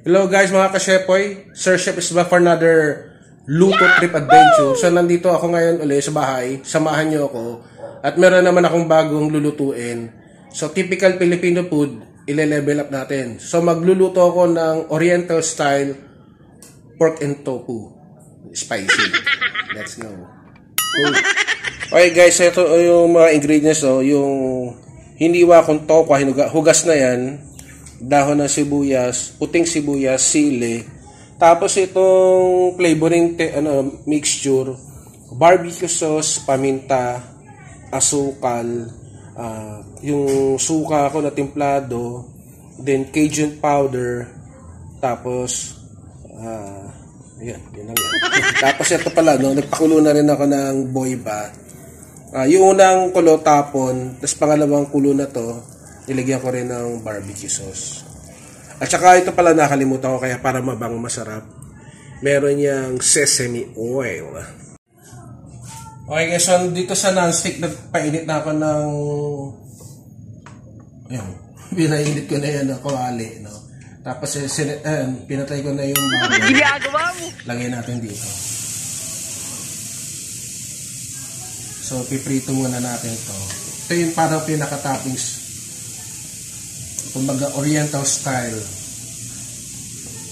Hello guys mga ka-Shepoy, Sir Chef is back for another Luto Trip Adventure. So nandito ako ngayon ulit sa bahay, samahan niyo ako. At meron naman akong bagong lulutuin. So typical Filipino food, ile-level up natin. So magluluto ako ng Oriental style pork and tofu. Spicy. Let's go. Cool. Okay guys, ito yung mga ingredients. Yung hiniwa kong tofu, hugas na yan. Dahon ng sibuyas, puting sibuyas, sili. Tapos itong flavoring mixture, barbecue sauce, paminta, asukal, yung suka ko na timplado, then Cajun powder, tapos yun lang yan. Tapos ito pala, nagpakulo na rin ako ng boyba. Yung unang kulo tapon, tapos pangalawang kulo na to, nilagyan ko rin ng barbecue sauce. At saka ito pala nakalimutan ko kaya para mabango masarap. Meron yang sesame oil. Okay guys, so dito sa non-stick nagpainit na ako ng pinainit ko na yan ng kawali, no? Tapos pinatay ko na yung baboy. Ginagawa mo. Lagay natin dito. So piprito muna natin ito. Ito yung parang pinaka-toppings. Kumbaga Oriental style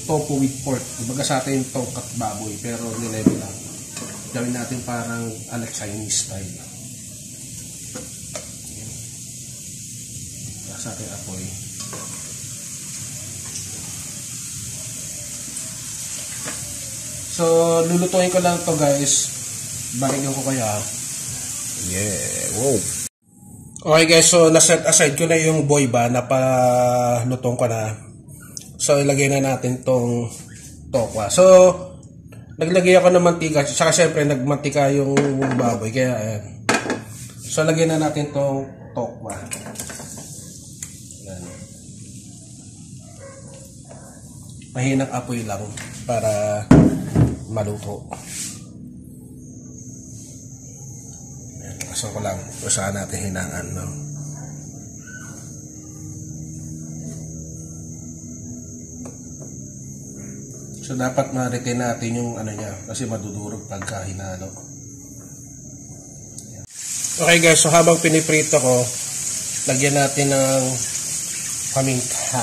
tofu with pork. Kumbaga sa atin tongkat baboy pero nilevel lang. Gawin natin parang ala Chinese style. Sa atin apoy. So lulutuin ko lang to guys. Balikan ko kaya. Yeah, wow. Okay guys, so naset aside ko na yung boyba na palutong ko na. So ilagay na natin tong tokwa. So naglagay ako ng mantika, saka syempre nagmantika yung baboy kaya ayan. So lagay na natin tong tokwa. Ayan. Mahinang apoy lang para maluto. So ko lang, usahan natin hinaan, no? So dapat ma-retain natin yung ano niya kasi madudurog pagka hinalo. Okay guys, so habang piniprito ko, lagyan natin ng paminta.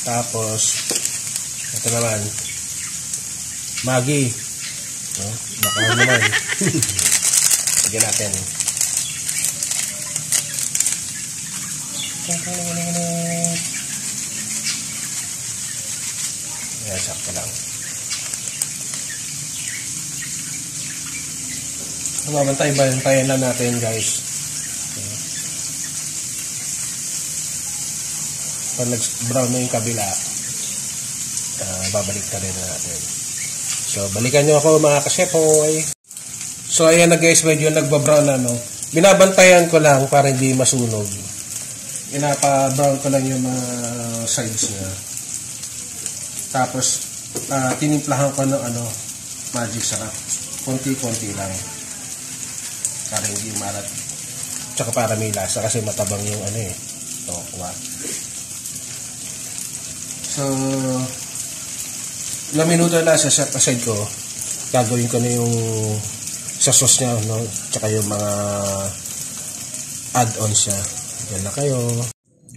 Tapos ito naman Maggi. No? Baka naman. Lagyan natin. Ayan, sakto lang. Bantayan lang natin guys. Pag nag-brown na yung kabila, babalik ka rin na natin. So, balikan nyo ako mga ka-Shepoy. So, ayan na guys, medyo nagbabrown na, no? Binabantayan ko lang para hindi masunog. Pinapa-brown ko lang yung mga sides niya. Tapos, tinimplahan ko ng magic sarap. Konti-konti lang. Para hindi malat. Tsaka para may lasa kasi matabang yung tokwa. So, ilang minuto na sa set aside ko, gagawin ko na yung sa sauce niya, no? Tsaka yung mga add-ons niya. Diyan na kayo.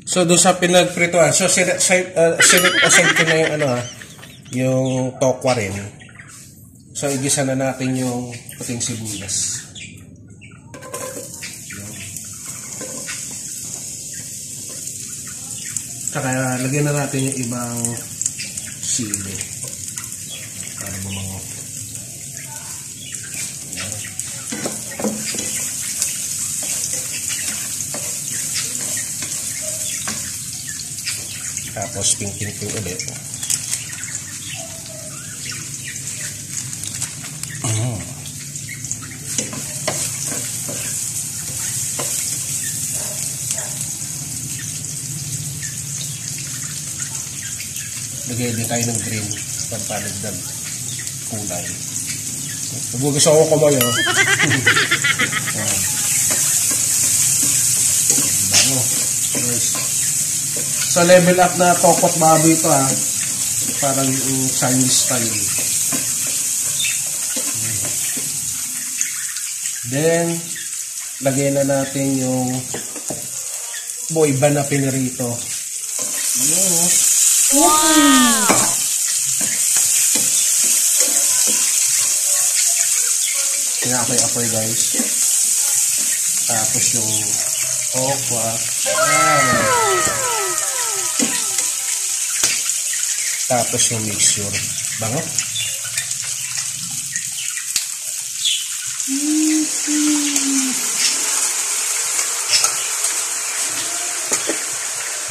So, doon sa pinagprituan, so set aside ko na yung yung tokwa rin. So, igisa na natin yung puting sibuyas. Tsaka lagyan na natin yung ibang sili. Para bumango. Tapos ping-ping ulit. Lagay din tayo ng green pampalagdag kulay. Nagugas ako kamay, Bango. Yes. So level up na tokot baboy ito ha. Parang Chinese style. Then, lagyan na natin yung boyba na pinirito. Wow! Kinakay-apoy guys. Tapos yung okwa. Tapos yung mixture. Bango?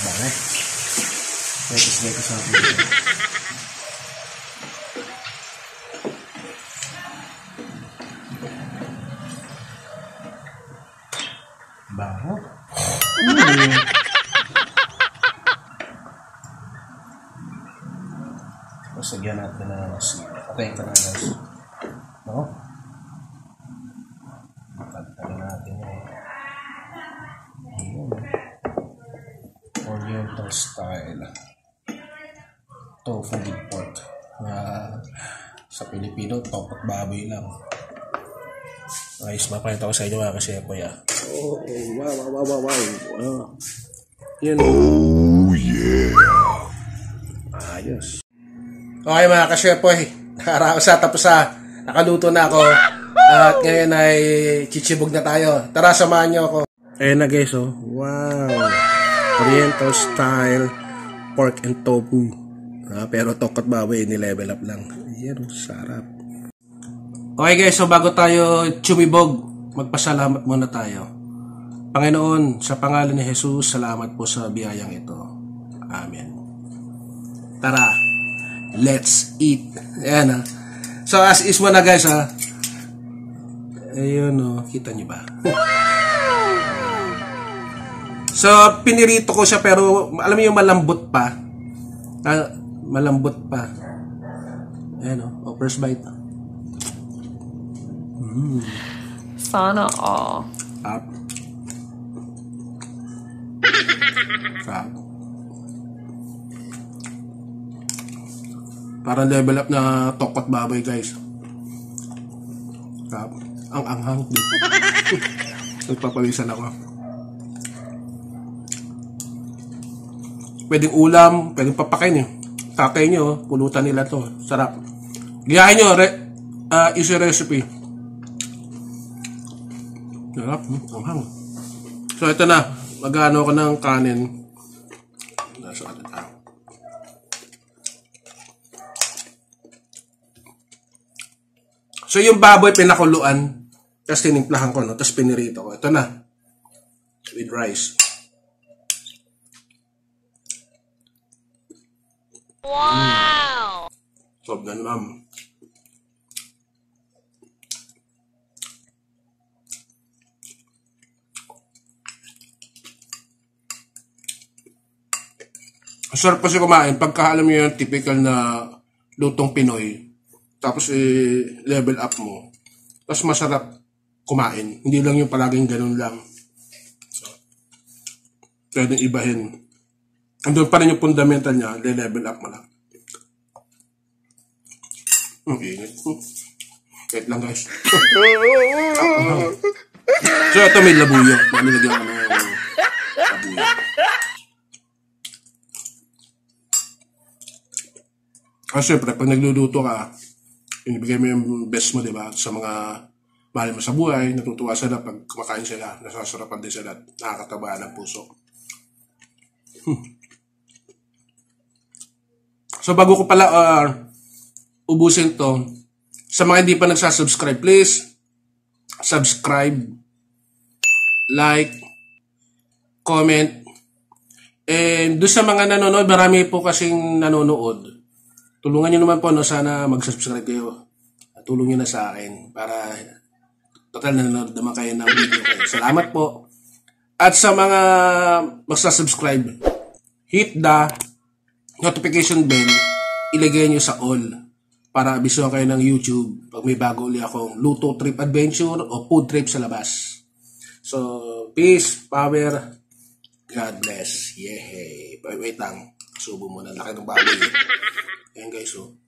Bango? Letos sa atin. Bango? Tapos lagyan natin na patayin ka na guys. No? Patayin natin yun. Ayun. Oriental style. Tofu with pork. Sa Pilipino, tokot baboy lang. Guys, mapakita ko sa inyo mga kasepo ya. Oh, wow. Yun. Oh, yeah. Ayos. Okay mga kasyepoy, tapos nakaluto na ako at ngayon ay chichibog na tayo. Tara, samahan nyo ako. Ayan na guys, oh. Wow. Oriental style pork and tofu. Pero tokot baboy, ni-level up lang. Ayan, sarap. Okay guys, so bago tayo chumibog, magpasalamat muna tayo. Panginoon, sa pangalan ni Jesus, salamat po sa biyayang ito. Amen. Tara, let's eat. Ayan ha. So as is mo na guys ha. Ayun o, kita nyo ba? So pinirito ko siya pero alam mo yung malambot pa. Malambot pa. Ayan o, first bite. Sana all. Up. Up. Parang level up na tokot baboy guys. Up. Ang anghang. Nagpapawisan ako. Pwedeng ulam, pwedeng papakain eh. Tatay nyo, pulutan nila to. Sarap. Gayahin nyo, easy recipe. Sarap, anghang. So ito na, mag-ano ko ng kanin. Nasa atin tayo. So yung baboy pinakuluan, tapos tinimplahan ko, no? Tapos pinirito ko. Ito na, with rice. Wow! Sob na naman. Sarap kasi kumain pagka alam mo yung typical na lutong Pinoy. Tapos level up mo. Tapos masarap kumain. Hindi lang yung palaging ganun lang. So, pwedeng ibahin. Andun pa rin yung fundamental niya. Le-level up mo lang. Init. Wait lang guys. So ito may labuyo. Nilagyan ko ng labuyo. Siyempre, pag nagluluto ka, inibigay mo yung best mo, di ba? Sa mga mahal mo sa buhay, natutuwa sila pag kumakain sila, nasasarapan din sila, nakakatabaan ng puso. So, bago ko pala ubusin to, sa mga hindi pa nagsasubscribe, please, subscribe, like, comment, and doon sa mga nanonood, marami po kasing nanonood. Tulungan nyo naman po, no, sana mag-subscribe kayo. Tulong nyo na sa akin para total nanonood naman kayo ng video kayo. Salamat po. At sa mga magsasubscribe, hit the notification bell, ilagay nyo sa all para abisuhan kayo ng YouTube pag may bago ulit akong luto trip adventure o food trip sa labas. So, peace, power, God bless. Yehey. Wait lang. Subo muna. Laki ng baboy. Ayan guys, oh.